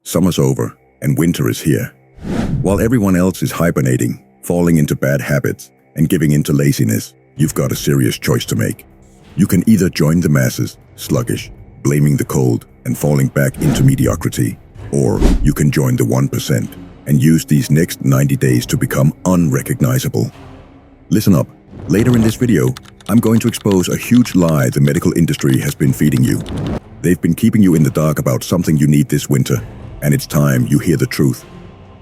Summer's over, and winter is here. While everyone else is hibernating, falling into bad habits, and giving into laziness, you've got a serious choice to make. You can either join the masses, sluggish, blaming the cold, and falling back into mediocrity, or you can join the 1% and use these next 90 days to become unrecognizable. Listen up. Later in this video, I'm going to expose a huge lie the medical industry has been feeding you. They've been keeping you in the dark about something you need this winter, and it's time you hear the truth.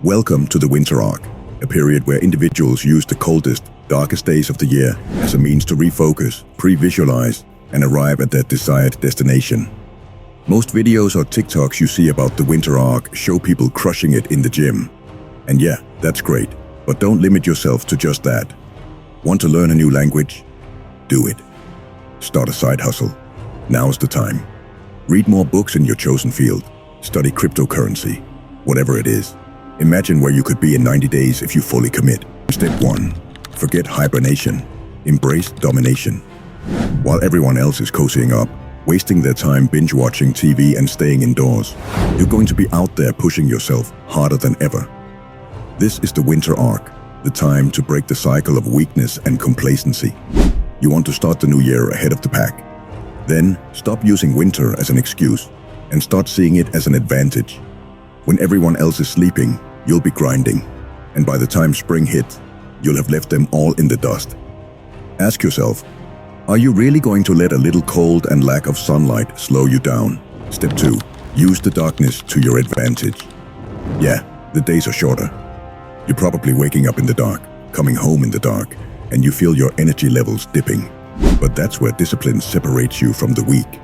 Welcome to the winter arc, a period where individuals use the coldest, darkest days of the year as a means to refocus, pre-visualize, and arrive at their desired destination. Most videos or TikToks you see about the winter arc show people crushing it in the gym. And yeah, that's great, but don't limit yourself to just that. Want to learn a new language? Do it. Start a side hustle. Now's the time. Read more books in your chosen field. Study cryptocurrency. Whatever it is. Imagine where you could be in 90 days if you fully commit. Step 1. Forget hibernation. Embrace domination. While everyone else is cozying up, wasting their time binge-watching TV and staying indoors, you're going to be out there pushing yourself harder than ever. This is the winter arc, the time to break the cycle of weakness and complacency. You want to start the new year ahead of the pack. Then, stop using winter as an excuse and start seeing it as an advantage. When everyone else is sleeping, you'll be grinding, and by the time spring hits, you'll have left them all in the dust. Ask yourself, are you really going to let a little cold and lack of sunlight slow you down? Step 2. Use the darkness to your advantage. Yeah, the days are shorter. You're probably waking up in the dark, coming home in the dark, and you feel your energy levels dipping. But that's where discipline separates you from the weak.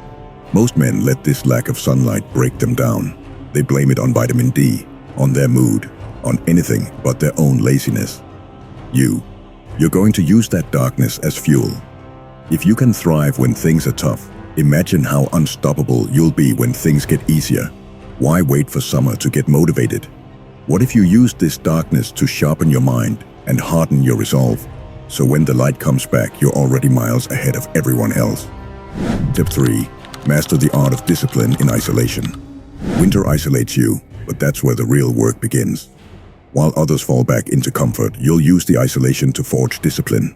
Most men let this lack of sunlight break them down. They blame it on vitamin D, on their mood, on anything but their own laziness. You're going to use that darkness as fuel. If you can thrive when things are tough, imagine how unstoppable you'll be when things get easier. Why wait for summer to get motivated? What if you use this darkness to sharpen your mind and harden your resolve, so when the light comes back, you're already miles ahead of everyone else? Step 3. Master the art of discipline in isolation. Winter isolates you, but that's where the real work begins. While others fall back into comfort, you'll use the isolation to forge discipline.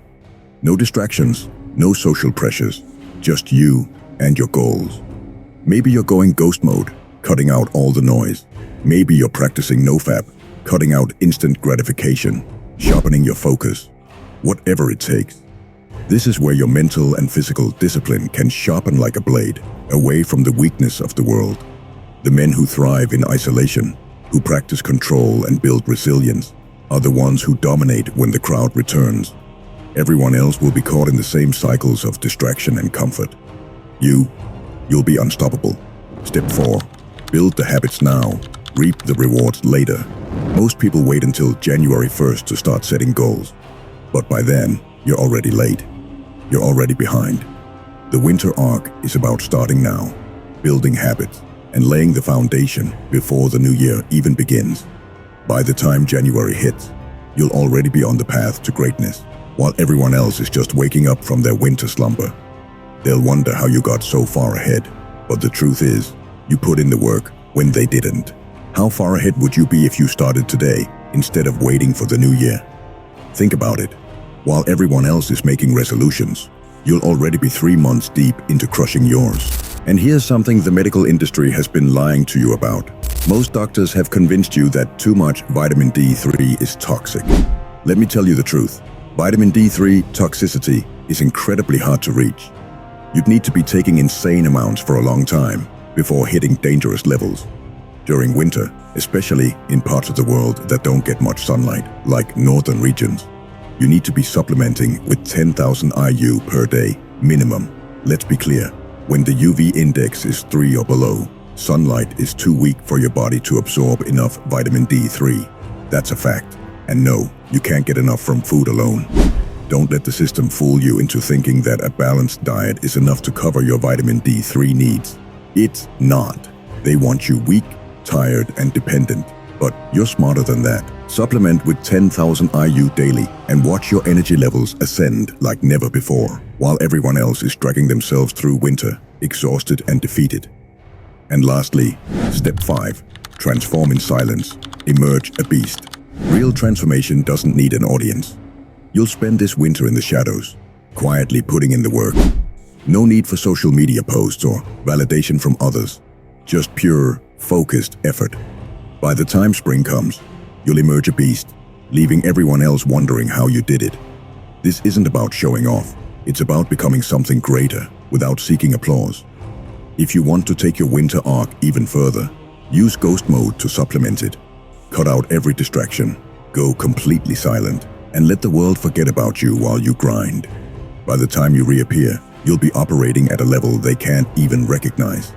No distractions, no social pressures, just you and your goals. Maybe you're going ghost mode, cutting out all the noise. Maybe you're practicing nofap, cutting out instant gratification, sharpening your focus. Whatever it takes. This is where your mental and physical discipline can sharpen like a blade, away from the weakness of the world. The men who thrive in isolation, who practice control and build resilience, are the ones who dominate when the crowd returns. Everyone else will be caught in the same cycles of distraction and comfort. You'll be unstoppable. Step 4. Build the habits now, reap the rewards later. Most people wait until January 1st to start setting goals. But by then, you're already late. You're already behind. The winter arc is about starting now, building habits, and laying the foundation before the new year even begins. By the time January hits, you'll already be on the path to greatness, while everyone else is just waking up from their winter slumber. They'll wonder how you got so far ahead, but the truth is, you put in the work when they didn't. How far ahead would you be if you started today, instead of waiting for the new year? Think about it. While everyone else is making resolutions, you'll already be 3 months deep into crushing yours. And here's something the medical industry has been lying to you about. Most doctors have convinced you that too much vitamin D3 is toxic. Let me tell you the truth. Vitamin D3 toxicity is incredibly hard to reach. You'd need to be taking insane amounts for a long time before hitting dangerous levels. During winter, especially in parts of the world that don't get much sunlight, like northern regions, you need to be supplementing with 10,000 IU per day minimum. Let's be clear, when the UV index is 3 or below, sunlight is too weak for your body to absorb enough vitamin D3. That's a fact. And no, you can't get enough from food alone. Don't let the system fool you into thinking that a balanced diet is enough to cover your vitamin D3 needs. It's not. They want you weak, tired, and dependent. But you're smarter than that. Supplement with 10,000 IU daily and watch your energy levels ascend like never before, while everyone else is dragging themselves through winter, exhausted and defeated. And lastly, step 5. transform in silence, emerge a beast. Real transformation doesn't need an audience. You'll spend this winter in the shadows, quietly putting in the work. No need for social media posts or validation from others. Just pure, focused effort. By the time spring comes, you'll emerge a beast, leaving everyone else wondering how you did it. This isn't about showing off. It's about becoming something greater without seeking applause. If you want to take your winter arc even further, use ghost mode to supplement it. Cut out every distraction, go completely silent, and let the world forget about you while you grind. By the time you reappear, you'll be operating at a level they can't even recognize.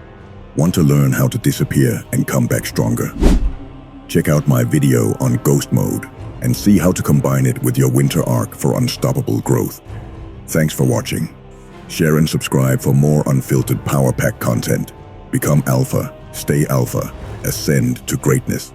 Want to learn how to disappear and come back stronger? Check out my video on ghost mode and see how to combine it with your winter arc for unstoppable growth. Thanks for watching. Share and subscribe for more unfiltered power pack content. Become alpha, stay alpha, ascend to greatness.